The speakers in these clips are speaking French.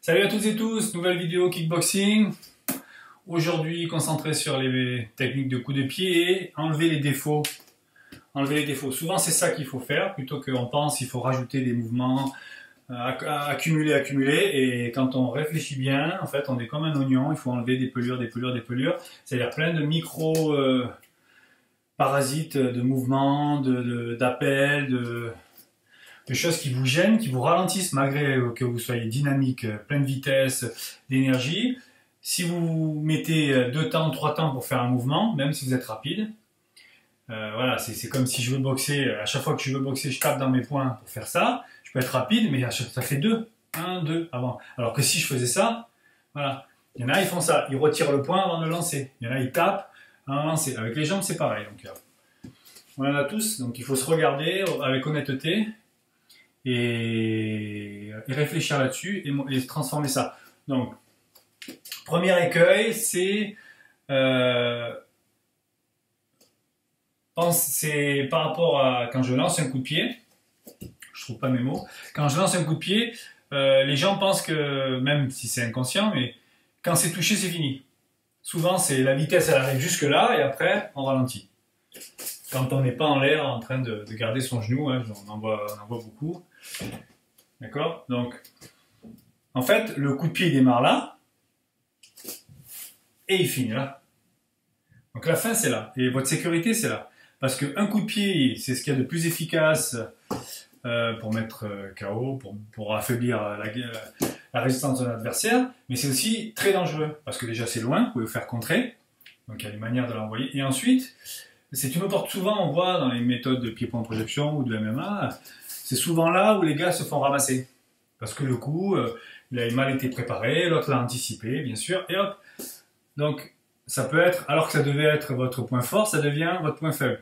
Salut à toutes et tous, nouvelle vidéo kickboxing. Aujourd'hui concentré sur les techniques de coups de pied et enlever les défauts. Enlever les défauts. Souvent c'est ça qu'il faut faire, plutôt qu'on pense qu'il faut rajouter des mouvements, accumuler. Et quand on réfléchit bien, en fait on est comme un oignon, il faut enlever des pelures. C'est-à-dire plein de micro parasites de mouvements, d'appels, de choses qui vous gênent, qui vous ralentissent malgré que vous soyez dynamique, plein de vitesse, d'énergie. Si vous mettez 2 temps, 3 temps pour faire un mouvement, même si vous êtes rapide, voilà, c'est comme si je veux boxer, à chaque fois que je veux boxer, je tape dans mes poings pour faire ça. Je peux être rapide, mais ça fait 2, 1, 2 avant. Alors que si je faisais ça, voilà, il y en a, ils font ça, ils retirent le poing avant de le lancer. Il y en a, ils tapent avant de lancer. Avec les jambes, c'est pareil. Donc, on en a tous, donc il faut se regarder avec honnêteté. Et réfléchir là-dessus et transformer ça. Donc, premier écueil, c'est par rapport à quand je lance un coup de pied, je trouve pas mes mots, quand je lance un coup de pied, les gens pensent que, même si c'est inconscient, mais quand c'est touché, c'est fini. Souvent, c'est la vitesse, elle arrive jusque là et après, on ralentit. Quand on n'est pas en l'air en train de garder son genou, hein, on en voit beaucoup. D'accord? Donc, en fait, le coup de pied il démarre là et il finit là. Donc la fin c'est là et votre sécurité c'est là. Parce qu'un coup de pied c'est ce qu'il y a de plus efficace pour mettre KO, pour affaiblir la résistance de l'adversaire, mais c'est aussi très dangereux parce que déjà c'est loin, vous pouvez vous faire contrer, donc il y a une manière de l'envoyer. Et ensuite, c'est une opportunité, souvent on voit dans les méthodes de pied-point projection ou de MMA, c'est souvent là où les gars se font ramasser. Parce que le coup, il a mal été préparé, l'autre l'a anticipé, bien sûr, et hop. Donc, ça peut être, alors que ça devait être votre point fort, ça devient votre point faible.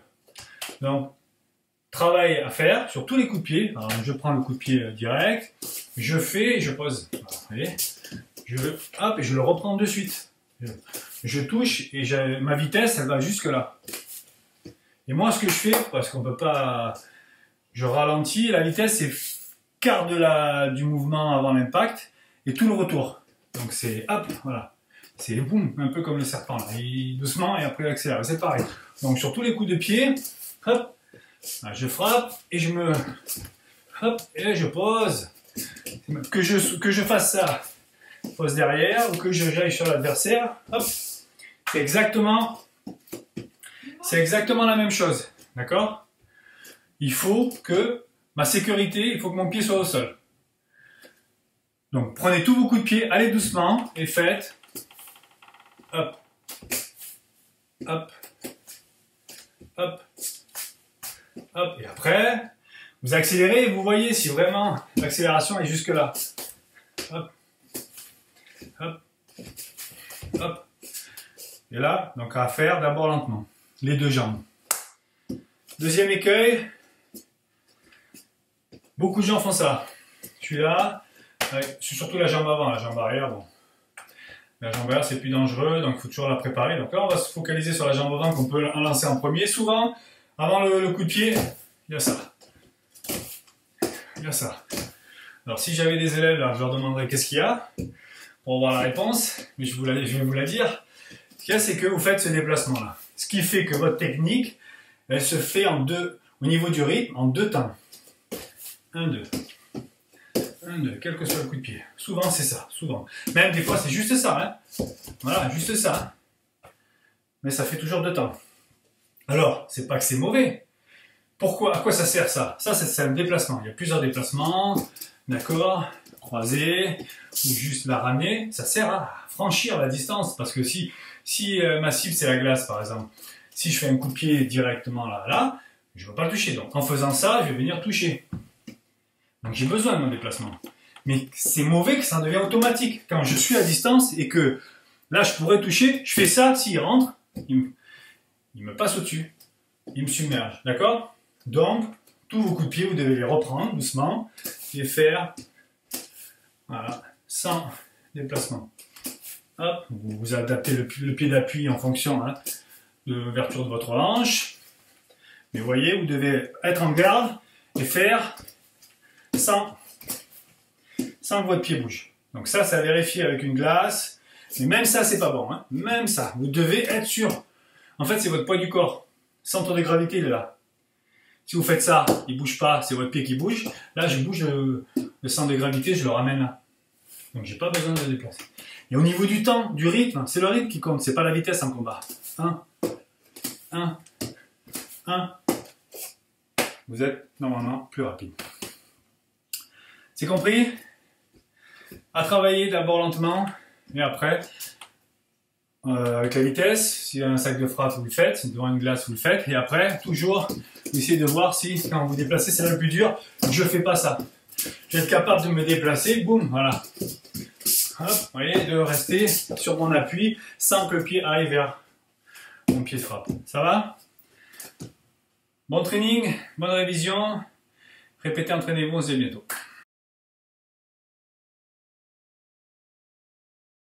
Donc, travail à faire sur tous les coups de pied. Alors, je prends le coup de pied direct, je fais et je pose. Voilà, hop, et je le reprends de suite. Je touche et ma vitesse, elle va jusque là. Et moi, ce que je fais, parce qu'on peut pas... Je ralentis, la vitesse c'est quart du mouvement avant l'impact et tout le retour. Donc c'est hop, voilà. C'est boum, un peu comme le serpent là. Doucement et après il accélère. C'est pareil. Donc sur tous les coups de pied, hop, je frappe et hop, et je pose. Que je fasse ça, pose derrière, ou que j'aille sur l'adversaire, hop. C'est exactement la même chose. D'accord? Il faut que ma sécurité, il faut que mon pied soit au sol. Donc prenez tous vos coups de pied, allez doucement et faites hop, hop, hop, hop. Et après, vous accélérez et vous voyez si vraiment l'accélération est jusque là. Hop, hop, hop. Et là, donc à faire d'abord lentement. Les 2 jambes. Deuxième écueil. Beaucoup de gens font ça. Celui-là, surtout la jambe avant, la jambe arrière, bon. La jambe arrière, c'est plus dangereux, donc il faut toujours la préparer. Donc là, on va se focaliser sur la jambe avant qu'on peut lancer en premier. Souvent, avant le coup de pied, il y a ça. Il y a ça. Alors, si j'avais des élèves, là, je leur demanderais qu'est-ce qu'il y a pour avoir la réponse, mais je vais vous la dire. Ce qu'il y a, c'est que vous faites ce déplacement-là. Ce qui fait que votre technique, elle se fait au niveau du rythme, en 2 temps. 1, 2. 1, 2, quel que soit le coup de pied. Souvent, c'est ça. Souvent. Même des fois, c'est juste ça. Hein. Voilà, juste ça. Mais ça fait toujours 2 temps. Alors, c'est pas que c'est mauvais. Pourquoi? À quoi ça sert ça? Ça, c'est un déplacement. Il y a plusieurs déplacements. D'accord? Croiser. Ou juste la ramener. Ça sert à franchir la distance. Parce que si ma cible, c'est la glace, par exemple. Si je fais un coup de pied directement là, je ne vais pas le toucher. Donc, en faisant ça, je vais venir toucher. Donc j'ai besoin de mon déplacement. Mais c'est mauvais que ça devient automatique. Quand je suis à distance et que là je pourrais toucher, je fais ça, s'il rentre, il me passe au-dessus. Il me submerge. D'accord? Donc, tous vos coups de pied, vous devez les reprendre doucement et faire voilà, sans déplacement. Hop, vous adaptez le pied d'appui en fonction de l'ouverture de votre hanche. Mais vous voyez, vous devez être en garde et faire sans que votre pied bouge. Donc ça à vérifier avec une glace. Mais même ça, c'est pas bon. Hein. Même ça, vous devez être sûr. En fait, c'est votre poids du corps. Centre de gravité, il est là. Si vous faites ça, il bouge pas, c'est votre pied qui bouge. Là, je bouge le centre de gravité, je le ramène là. Donc j'ai pas besoin de le déplacer. Et au niveau du temps, du rythme, c'est le rythme qui compte, c'est pas la vitesse en combat. 1, 1, 1. Vous êtes normalement plus rapide. C'est compris? À travailler d'abord lentement, et après, avec la vitesse, s'il y a un sac de frappe, vous le faites, devant une glace, vous le faites, et après, toujours, essayez de voir si, quand vous déplacez, c'est là le plus dur, je fais pas ça. Je vais être capable de me déplacer, boum, voilà. Hop, vous voyez, de rester sur mon appui sans que le pied aille vers mon pied de frappe. Ça va? Bon training, bonne révision. Répétez, entraînez-vous, on se dit à bientôt.